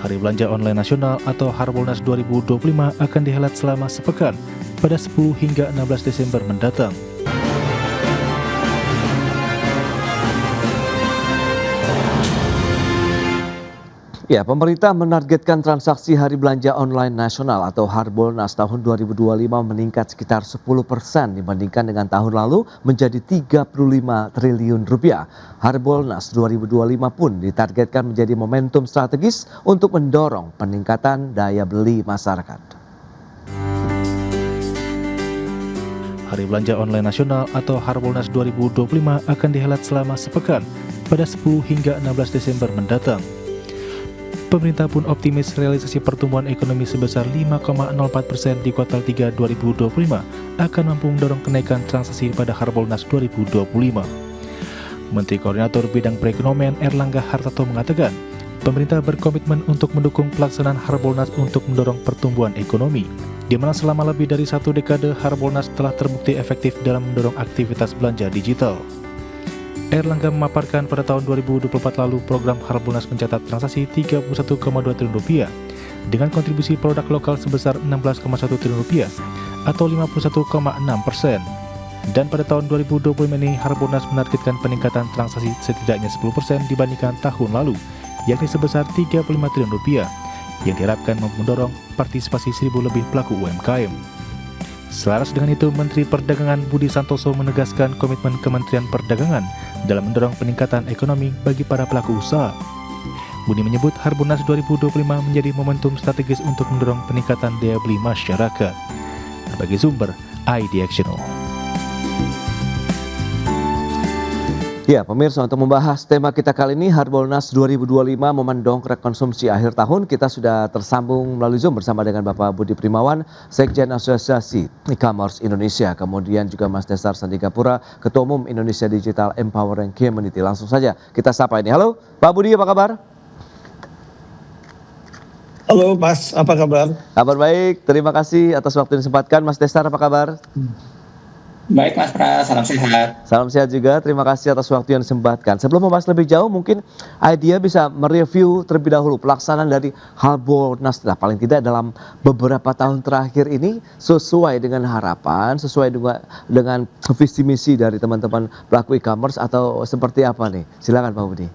Hari Belanja Online Nasional atau Harbolnas 2025 akan dihelat selama sepekan pada 10 hingga 16 Desember mendatang. Ya, pemerintah menargetkan transaksi Hari Belanja Online Nasional atau Harbolnas tahun 2025 meningkat sekitar 10% dibandingkan dengan tahun lalu menjadi 35 triliun rupiah. Harbolnas 2025 pun ditargetkan menjadi momentum strategis untuk mendorong peningkatan daya beli masyarakat. Hari Belanja Online Nasional atau Harbolnas 2025 akan dihelat selama sepekan pada 10 hingga 16 Desember mendatang. Pemerintah pun optimis realisasi pertumbuhan ekonomi sebesar 5,04% di kuartal 3 2025 akan mampu mendorong kenaikan transaksi pada Harbolnas 2025. Menteri Koordinator Bidang Perekonomian Erlangga Hartarto mengatakan, pemerintah berkomitmen untuk mendukung pelaksanaan Harbolnas untuk mendorong pertumbuhan ekonomi, di mana selama lebih dari 1 dekade Harbolnas telah terbukti efektif dalam mendorong aktivitas belanja digital. Erlangga memaparkan pada tahun 2024 lalu program Harbolnas mencatat transaksi 31,2 triliun rupiah dengan kontribusi produk lokal sebesar 16,1 triliun rupiah atau 51,6%. Dan pada tahun 2025 ini Harbolnas menargetkan peningkatan transaksi setidaknya 10% dibandingkan tahun lalu, yakni sebesar 35 triliun rupiah yang diharapkan mampu mendorong partisipasi 1.000 lebih pelaku UMKM. Selaras dengan itu, Menteri Perdagangan Budi Santoso menegaskan komitmen Kementerian Perdagangan dalam mendorong peningkatan ekonomi bagi para pelaku usaha. Budi menyebut Harbolnas 2025 menjadi momentum strategis untuk mendorong peningkatan daya beli masyarakat. Berbagai sumber, IDXNO. Ya, pemirsa, untuk membahas tema kita kali ini, Harbolnas 2025 momen dongkrak konsumsi akhir tahun, kita sudah tersambung melalui Zoom bersama dengan Bapak Budi Primawan, Sekjen Asosiasi E-Commerce Indonesia, kemudian juga Mas Desar Sandikapura, Ketua Umum Indonesia Digital Empowering Community. Langsung saja kita sapa ini. Halo, Pak Budi, apa kabar? Halo Mas, apa kabar? Kabar baik, terima kasih atas waktu yang disempatkan. Mas Desar, apa kabar? Baik Mas Pras, salam sehat. Salam sehat juga, terima kasih atas waktu yang disempatkan. Sebelum membahas lebih jauh, mungkin Idea bisa mereview terlebih dahulu pelaksanaan dari Harbolnas, paling tidak dalam beberapa tahun terakhir ini sesuai dengan harapan, sesuai dengan visi misi dari teman-teman pelaku e-commerce atau seperti apa nih? Silakan Pak Budi.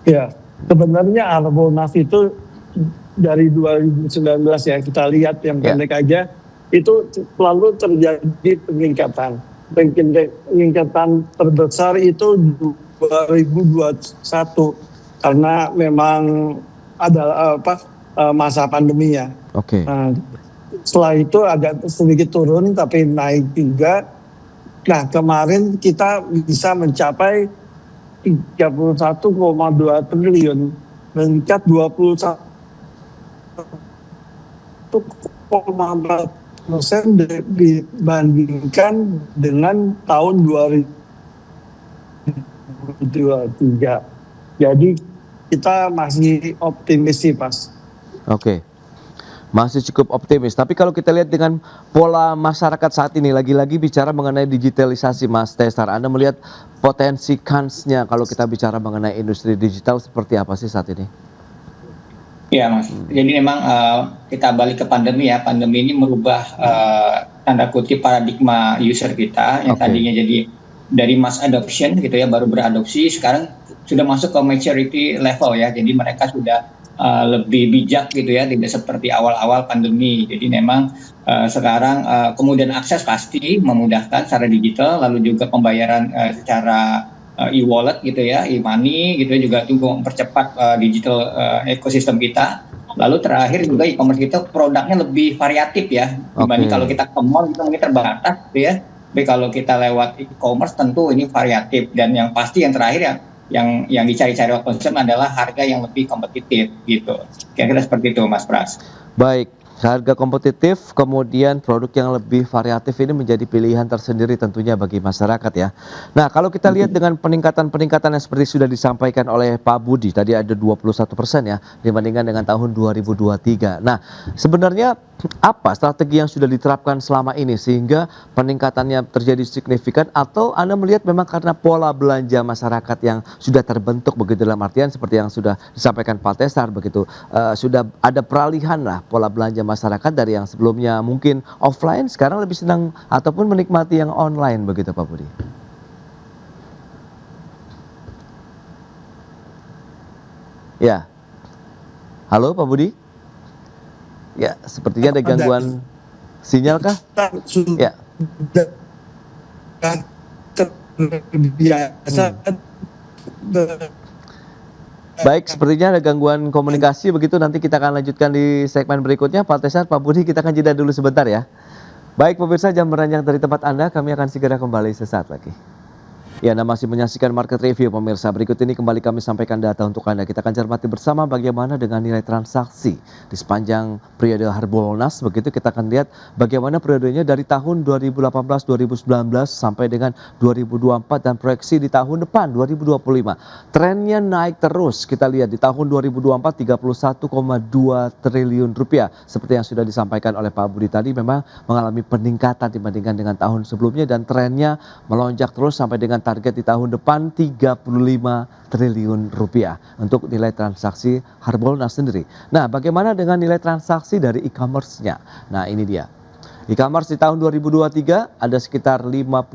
Ya, sebenarnya Harbolnas itu dari 2019 ya, kita lihat yang pendek aja, itu selalu terjadi peningkatan. Peningkatan terbesar itu 2021 karena memang ada masa pandemi ya. Oke. Setelah itu agak sedikit turun tapi naik juga. Nah, kemarin kita bisa mencapai 31,2 triliun, meningkat 21,4% dibandingkan dengan tahun 2023. Jadi kita masih optimis sih, Mas. Oke. Masih cukup optimis. Tapi kalau kita lihat dengan pola masyarakat saat ini, lagi-lagi bicara mengenai digitalisasi, Mas Desar, Anda melihat potensi kansnya kalau kita bicara mengenai industri digital seperti apa sih saat ini? Ya Mas, jadi memang kita balik ke pandemi ya. Pandemi ini merubah tanda kutip paradigma user kita yang tadinya jadi dari mass adoption gitu ya, baru beradopsi, sekarang sudah masuk ke maturity level ya. Jadi mereka sudah lebih bijak gitu ya, tidak seperti awal-awal pandemi. Jadi memang sekarang kemudian akses pasti memudahkan secara digital, lalu juga pembayaran secara e-wallet gitu ya, e-money gitu juga mempercepat digital ekosistem kita. Lalu terakhir juga e-commerce kita produknya lebih variatif ya, dibanding kalau kita ke mall itu mungkin terbatas gitu ya. Tapi kalau kita lewat e-commerce tentu ini variatif, dan yang pasti yang terakhir yang dicari-cari oleh konsumen adalah harga yang lebih kompetitif gitu. Kira-kira seperti itu Mas Pras. Baik, Harga kompetitif, kemudian produk yang lebih variatif ini menjadi pilihan tersendiri tentunya bagi masyarakat ya. Nah, kalau kita lihat dengan peningkatan-peningkatan yang seperti sudah disampaikan oleh Pak Budi, tadi ada 21% ya dibandingkan dengan tahun 2023. Nah, sebenarnya apa strategi yang sudah diterapkan selama ini sehingga peningkatannya terjadi signifikan, atau Anda melihat memang karena pola belanja masyarakat yang sudah terbentuk begitu, dalam artian seperti yang sudah disampaikan Pak Tesar begitu, sudah ada peralihan lah pola belanja masyarakat dari yang sebelumnya mungkin offline sekarang lebih senang ataupun menikmati yang online begitu Pak Budi? Ya, halo Pak Budi? Ya, sepertinya ada gangguan sinyal kah? Kita sudah Ya. terbiasa Baik, sepertinya ada gangguan komunikasi begitu, nanti kita akan lanjutkan di segmen berikutnya. Pak Tesar, Pak Budi, kita akan jeda dulu sebentar ya. Baik pemirsa, jangan beranjak dari tempat Anda, kami akan segera kembali sesaat lagi. Ya, Anda masih menyaksikan Market Review pemirsa. Berikut ini kembali kami sampaikan data untuk Anda. Kita akan cermati bersama bagaimana dengan nilai transaksi di sepanjang periode Harbolnas. Begitu kita akan lihat bagaimana periodenya dari tahun 2018-2019 sampai dengan 2024 dan proyeksi di tahun depan 2025. Trennya naik terus. Kita lihat di tahun 2024 31,2 triliun rupiah. Seperti yang sudah disampaikan oleh Pak Budi tadi, memang mengalami peningkatan dibandingkan dengan tahun sebelumnya dan trennya melonjak terus sampai dengan target di tahun depan 35 triliun rupiah untuk nilai transaksi Harbolnas sendiri. Nah, bagaimana dengan nilai transaksi dari e-commerce-nya? Nah, ini dia. E-commerce di tahun 2023 ada sekitar 59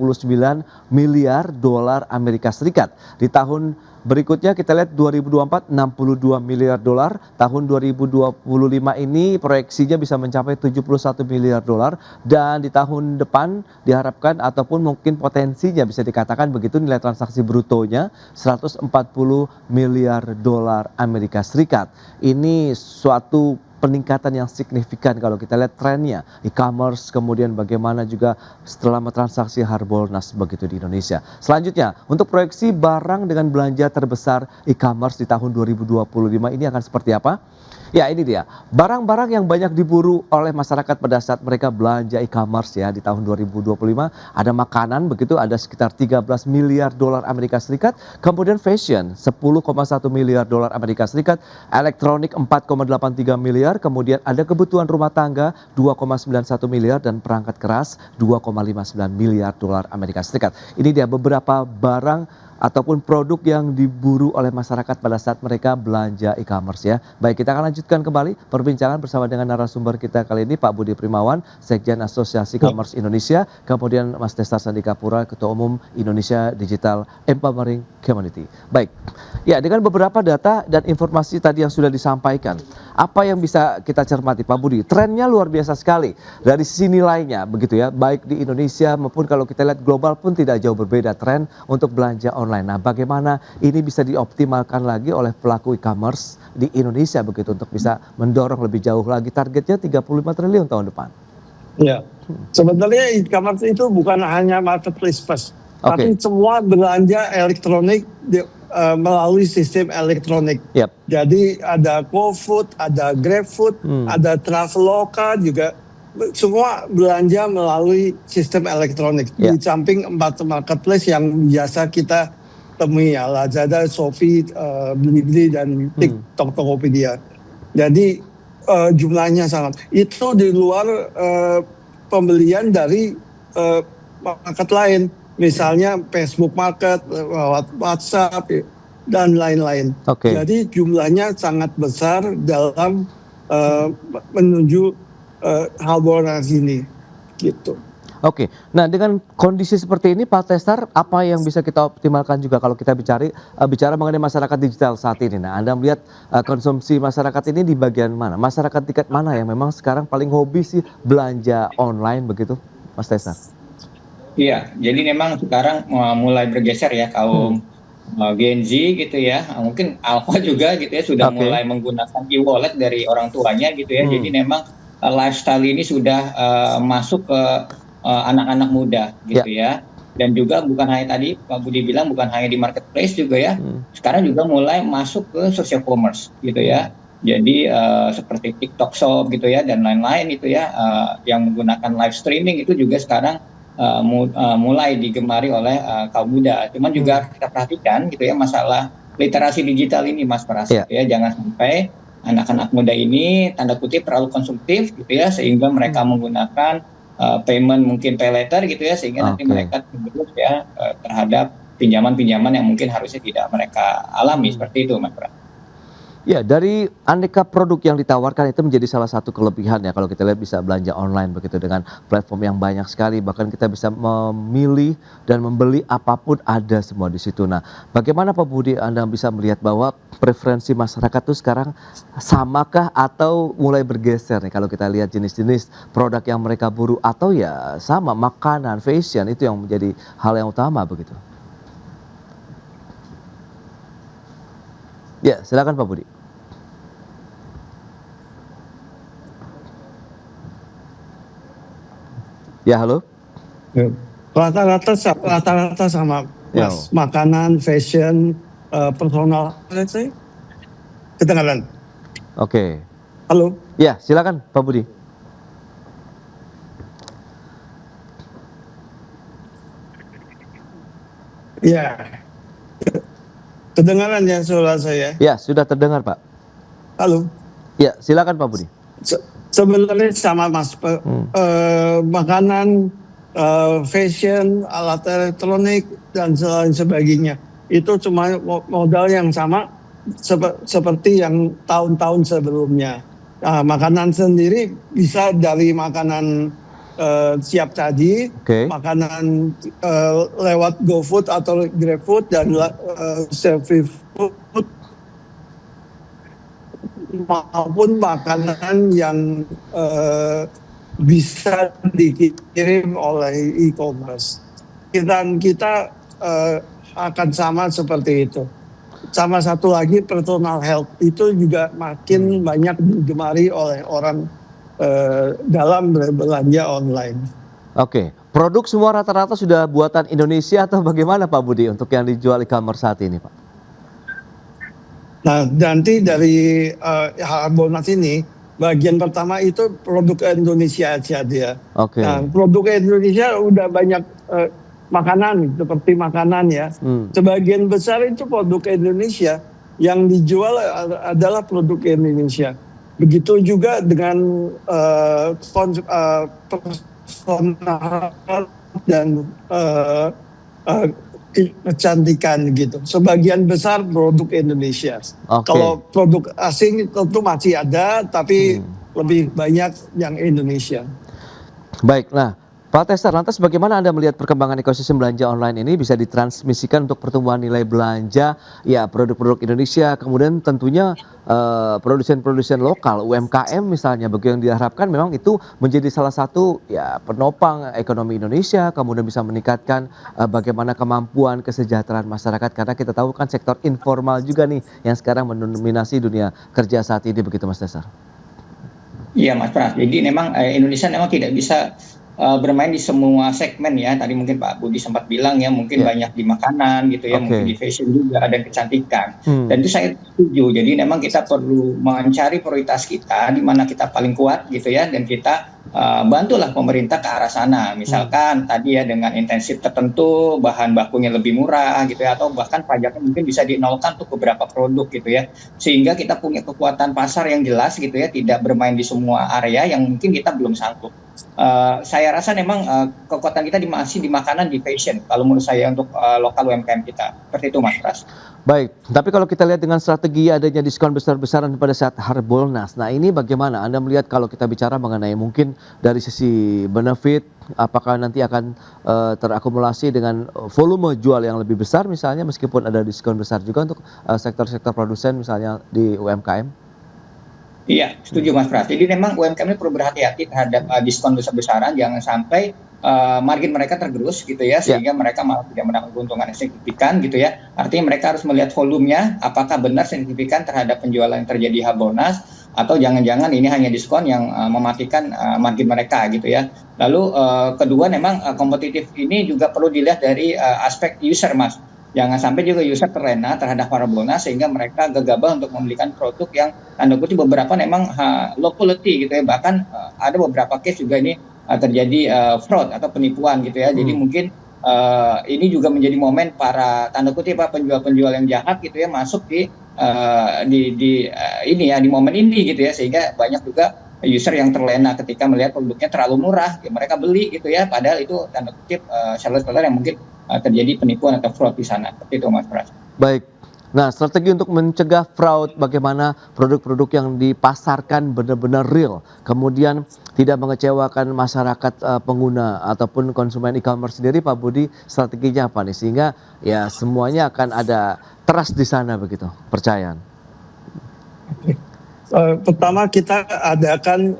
miliar dolar Amerika Serikat. Di tahun berikutnya kita lihat 2024 62 miliar dolar. Tahun 2025 ini proyeksinya bisa mencapai 71 miliar dolar dan di tahun depan diharapkan ataupun mungkin potensinya bisa dikatakan begitu nilai transaksi brutonya 140 miliar dolar Amerika Serikat. Ini suatu peningkatan yang signifikan kalau kita lihat trennya e-commerce, kemudian bagaimana juga setelah transaksi Harbolnas begitu di Indonesia. Selanjutnya, untuk proyeksi barang dengan belanja terbesar e-commerce di tahun 2025 ini akan seperti apa? Ya, ini dia. Barang-barang yang banyak diburu oleh masyarakat pada saat mereka belanja e-commerce ya di tahun 2025. Ada makanan begitu, ada sekitar 13 miliar dolar Amerika Serikat. Kemudian fashion 10,1 miliar dolar Amerika Serikat. Elektronik 4,83 miliar. Kemudian ada kebutuhan rumah tangga 2,91 miliar dan perangkat keras 2,59 miliar dolar Amerika Serikat. Ini dia beberapa barang ataupun produk yang diburu oleh masyarakat pada saat mereka belanja e-commerce ya. Baik, kita akan lanjutkan kembali perbincangan bersama dengan narasumber kita kali ini, Pak Budi Primawan, Sekjen Asosiasi Commerce Indonesia, kemudian Mas Tesar Sandikapura, Ketua Umum Indonesia Digital Empowering Community. Baik, ya dengan beberapa data dan informasi tadi yang sudah disampaikan, apa yang bisa kita cermati Pak Budi? Trennya luar biasa sekali dari sisi nilainya begitu ya, baik di Indonesia maupun kalau kita lihat global pun tidak jauh berbeda tren untuk belanja online. Nah, bagaimana ini bisa dioptimalkan lagi oleh pelaku e-commerce di Indonesia begitu untuk bisa mendorong lebih jauh lagi targetnya 35 triliun tahun depan? Ya, sebenarnya e-commerce itu bukan hanya marketplace first, tapi semua belanja elektronik melalui sistem elektronik. Yep. Jadi ada GoFood, ada GrabFood, ada Traveloka juga. Semua belanja melalui sistem elektronik. Ya. Di samping 4 marketplace yang biasa kita temui ya, Lazada, Shopee, Blibli dan TikTok, Tokopedia. Jadi jumlahnya sangat. Itu di luar pembelian dari market lain, misalnya Facebook Market, WhatsApp dan lain-lain. Jadi jumlahnya sangat besar dalam menuju Harbolnas ini, gitu. Oke, nah dengan kondisi seperti ini Pak Tesar, apa yang bisa kita optimalkan juga kalau kita bicara mengenai masyarakat digital saat ini? Nah, Anda melihat konsumsi masyarakat ini di bagian mana? Masyarakat tingkat mana yang memang sekarang paling hobi sih belanja online begitu, Mas Tesar? Iya, jadi memang sekarang mulai bergeser ya kaum Gen Z gitu ya, mungkin Alpha juga gitu ya sudah mulai menggunakan e-wallet dari orang tuanya gitu ya. Jadi memang lifestyle ini sudah masuk ke anak-anak muda gitu ya. Dan juga bukan hanya tadi Pak Budi bilang bukan hanya di marketplace juga ya. Sekarang juga mulai masuk ke social commerce gitu ya. Jadi seperti TikTok Shop gitu ya dan lain-lain itu ya yang menggunakan live streaming itu juga sekarang mulai digemari oleh kaum muda. Cuman juga harus kita perhatikan gitu ya masalah literasi digital ini Mas Pras gitu ya. Jangan sampai anak-anak muda ini tanda kutip terlalu konsumtif gitu ya sehingga mereka menggunakan payment mungkin pay later gitu ya sehingga nanti mereka tergerus ya terhadap pinjaman-pinjaman yang mungkin harusnya tidak mereka alami seperti itu Mas Pras. Ya, dari aneka produk yang ditawarkan itu menjadi salah satu kelebihan ya kalau kita lihat bisa belanja online begitu dengan platform yang banyak sekali, bahkan kita bisa memilih dan membeli apapun ada semua di situ. Nah, bagaimana Pak Budi Anda bisa melihat bahwa preferensi masyarakat itu sekarang samakah atau mulai bergeser nih kalau kita lihat jenis-jenis produk yang mereka buru atau ya sama makanan, fashion itu yang menjadi hal yang utama begitu. Ya, silakan Pak Budi. Ya, halo. Rata-rata sama Mas. Makanan, fashion, personal, let's say. Kedengaran. Oke. Halo. Ya, silakan Pak Budi. Ya. Kedengaran ya suara saya? Ya, sudah terdengar Pak. Halo. Ya, silakan Pak Budi. Sebenarnya sama Mas. Makanan, fashion, alat elektronik dan lain sebagainya. Itu cuma modal yang sama seperti yang tahun-tahun sebelumnya. Nah, makanan sendiri bisa dari makanan siap saji, makanan lewat GoFood atau GrabFood dan service food maupun makanan yang bisa dikirim oleh e-commerce. Dan kita akan sama seperti itu. Sama satu lagi personal health itu juga makin banyak digemari oleh orang dalam belanja online. Oke, produk semua rata-rata sudah buatan Indonesia atau bagaimana Pak Budi untuk yang dijual e-commerce saat ini Pak? Nah, nanti dari Harbolnas ini bagian pertama itu produk Indonesia aja dia. Nah, produk Indonesia udah banyak makanan seperti makanan ya. Sebagian besar itu produk Indonesia yang dijual adalah produk Indonesia. Begitu juga dengan personal dan kecantikan gitu. Sebagian besar produk Indonesia. Kalau produk asing tentu masih ada, tapi lebih banyak yang Indonesia. Baik, nah Pak Tester, lantas bagaimana Anda melihat perkembangan ekosistem belanja online ini bisa ditransmisikan untuk pertumbuhan nilai belanja ya produk-produk Indonesia, kemudian tentunya produsen-produsen lokal UMKM misalnya, bagi yang diharapkan memang itu menjadi salah satu ya penopang ekonomi Indonesia, kemudian bisa meningkatkan bagaimana kemampuan kesejahteraan masyarakat, karena kita tahu kan sektor informal juga nih yang sekarang mendominasi dunia kerja saat ini begitu Mas Tester. Iya Mas Pras, jadi memang Indonesia memang tidak bisa bermain di semua segmen ya. Tadi mungkin Pak Budi sempat bilang ya mungkin banyak di makanan gitu ya, mungkin di fashion juga ada kecantikan. Dan itu saya setuju. Jadi memang kita perlu mencari prioritas kita di mana kita paling kuat gitu ya, dan kita bantulah pemerintah ke arah sana. Misalkan tadi ya dengan intensif tertentu, bahan bakunya lebih murah gitu ya, atau bahkan pajaknya mungkin bisa dinolkan untuk beberapa produk gitu ya. Sehingga kita punya kekuatan pasar yang jelas gitu ya, tidak bermain di semua area yang mungkin kita belum sanggup. Saya rasa memang kekuatan kita masih di makanan, di fashion kalau menurut saya untuk lokal UMKM kita. Seperti itu Mas Pras. Baik, tapi kalau kita lihat dengan strategi adanya diskon besar-besaran pada saat Harbolnas, nah ini bagaimana Anda melihat kalau kita bicara mengenai mungkin dari sisi benefit, apakah nanti akan terakumulasi dengan volume jual yang lebih besar misalnya meskipun ada diskon besar juga untuk sektor-sektor produsen misalnya di UMKM? Iya, setuju Mas Pras. Jadi memang UMKM ini perlu berhati-hati terhadap diskon besar-besaran, jangan sampai margin mereka tergerus gitu ya, sehingga mereka malah tidak mendapat keuntungan yang signifikan gitu ya. Artinya mereka harus melihat volumenya, apakah benar signifikan terhadap penjualan yang terjadi Harbolnas, atau jangan-jangan ini hanya diskon yang mematikan margin mereka gitu ya. Lalu kedua memang kompetitif ini juga perlu dilihat dari aspek user Mas. jangan sampai juga user terlena terhadap Harbolnas sehingga mereka gegabah untuk membelikan produk yang tanda kutip beberapa memang low quality gitu ya, bahkan ada beberapa case juga ini terjadi fraud atau penipuan gitu ya. Jadi mungkin ini juga menjadi momen para tanda kutip penjual-penjual yang jahat gitu ya masuk di ini ya, di momen ini gitu ya, sehingga banyak juga user yang terlena ketika melihat produknya terlalu murah, ya mereka beli gitu ya, padahal itu tanda kutip seller-seller yang mungkin terjadi penipuan atau fraud di sana. Seperti itu Mas Pras. Baik. Nah, strategi untuk mencegah fraud, bagaimana produk-produk yang dipasarkan benar-benar real, kemudian tidak mengecewakan masyarakat pengguna ataupun konsumen e-commerce sendiri, Pak Budi, strateginya apa nih? Sehingga ya semuanya akan ada trust di sana begitu, percayaan. Pertama kita adakan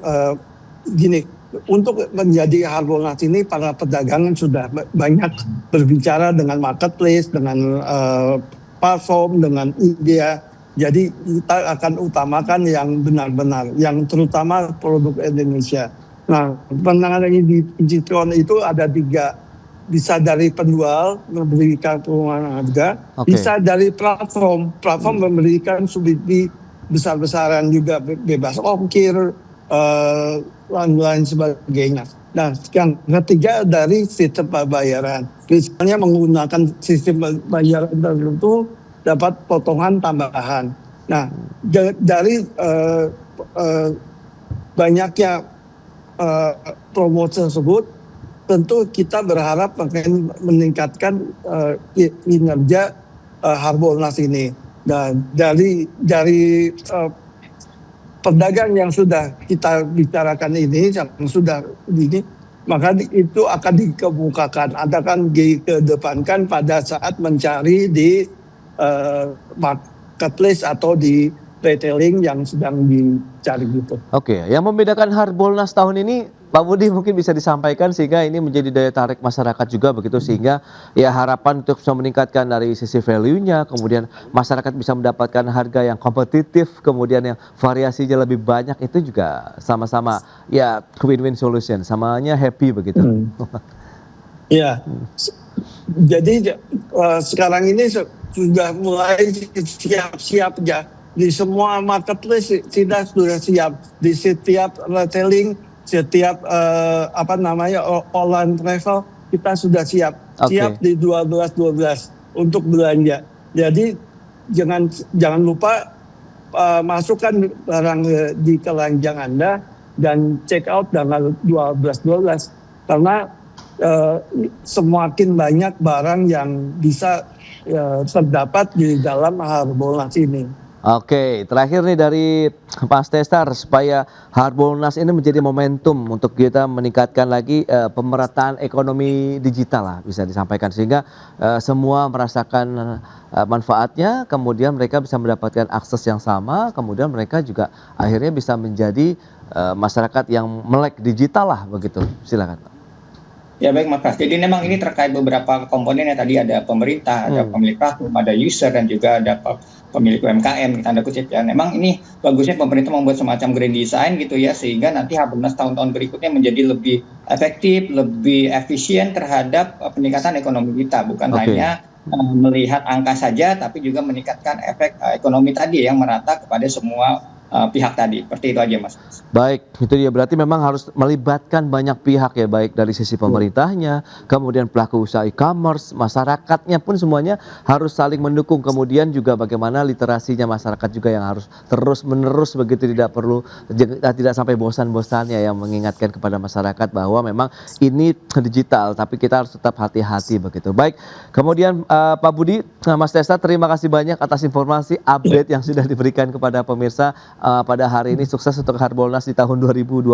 gini, untuk menjadi Harbolnas ini para pedagang sudah banyak berbicara dengan marketplace, dengan platform, dengan idea. Jadi kita akan utamakan yang benar-benar, yang terutama produk Indonesia. Nah, pandangan yang di Citron itu ada 3. Bisa dari penjual memberikan perumahan harga, bisa dari platform memberikan subsidi besar-besaran juga, bebas ongkir, lain sebagainya. Nah, yang ketiga dari sistem pembayaran. Misalnya menggunakan sistem pembayaran tertentu dapat potongan tambahan. Nah, dari banyaknya promosi tersebut, tentu kita berharap akan meningkatkan kinerja Harbolnas ini. Dan dari pedagang yang sudah kita bicarakan ini, yang sudah ini, maka itu akan dikemukakan, akan dikedepankan pada saat mencari di marketplace atau di retailing yang sedang dicari gitu. Oke, yang membedakan Harbolnas tahun ini, Pak Budi mungkin bisa disampaikan sehingga ini menjadi daya tarik masyarakat juga begitu, sehingga ya harapan untuk bisa meningkatkan dari sisi value-nya, kemudian masyarakat bisa mendapatkan harga yang kompetitif, kemudian yang variasinya lebih banyak, itu juga sama-sama ya win-win solution, samanya happy begitu. Iya. Jadi sekarang ini sudah mulai siap-siap ya. Di semua marketplace kita sudah siap, di setiap retailing, setiap online travel kita sudah siap. Siap di 12 untuk belanja. Jadi jangan lupa masukkan barang di keranjang Anda dan check out tanggal 12 karena semakin banyak barang yang bisa terdapat di dalam Harbolnas ini. Oke, terakhir nih dari Mas Tesar, supaya Harbolnas ini menjadi momentum untuk kita meningkatkan lagi pemerataan ekonomi digital lah, bisa disampaikan, sehingga semua merasakan manfaatnya, kemudian mereka bisa mendapatkan akses yang sama, kemudian mereka juga akhirnya bisa menjadi masyarakat yang melek digital lah begitu. Silakan Pak. Ya baik Mas Pras, jadi memang ini terkait beberapa komponen yang tadi ada pemerintah, ada pemilik platform, ada user, dan juga ada pemilik UMKM, tanda kutip ya. Memang ini bagusnya pemerintah membuat semacam grand design gitu ya, sehingga nanti Harbolnas tahun-tahun berikutnya menjadi lebih efektif, lebih efisien terhadap peningkatan ekonomi kita. Bukan hanya melihat angka saja, tapi juga meningkatkan efek ekonomi tadi yang merata kepada semua pihak tadi. Seperti itu aja Mas. Baik, itu dia, berarti memang harus melibatkan banyak pihak ya, baik dari sisi pemerintahnya, kemudian pelaku usaha e-commerce, masyarakatnya pun semuanya harus saling mendukung. Kemudian juga bagaimana literasinya masyarakat juga yang harus terus menerus begitu, tidak sampai bosan-bosannya yang mengingatkan kepada masyarakat bahwa memang ini digital tapi kita harus tetap hati-hati begitu. Baik, kemudian Pak Budi, Mas Testa, terima kasih banyak atas informasi update yang sudah diberikan kepada pemirsa pada hari ini. Sukses untuk Harbolnas di tahun 2025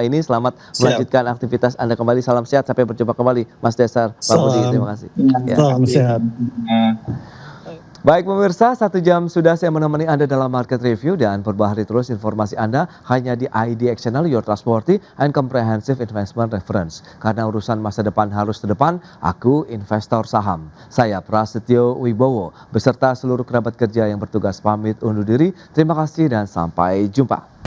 ini. Selamat melanjutkan aktivitas Anda kembali. Salam sehat, sampai berjumpa kembali Mas Desar, Pak Budi, terima kasih. Salam sehat. Baik pemirsa, 1 jam sudah saya menemani Anda dalam Market Review, dan perbahari terus informasi Anda hanya di IDX Channel, Your Trustworthy and Comprehensive Investment Reference. Karena urusan masa depan harus terdepan, aku investor saham. Saya Prasetyo Wibowo beserta seluruh kerabat kerja yang bertugas pamit undur diri. Terima kasih dan sampai jumpa.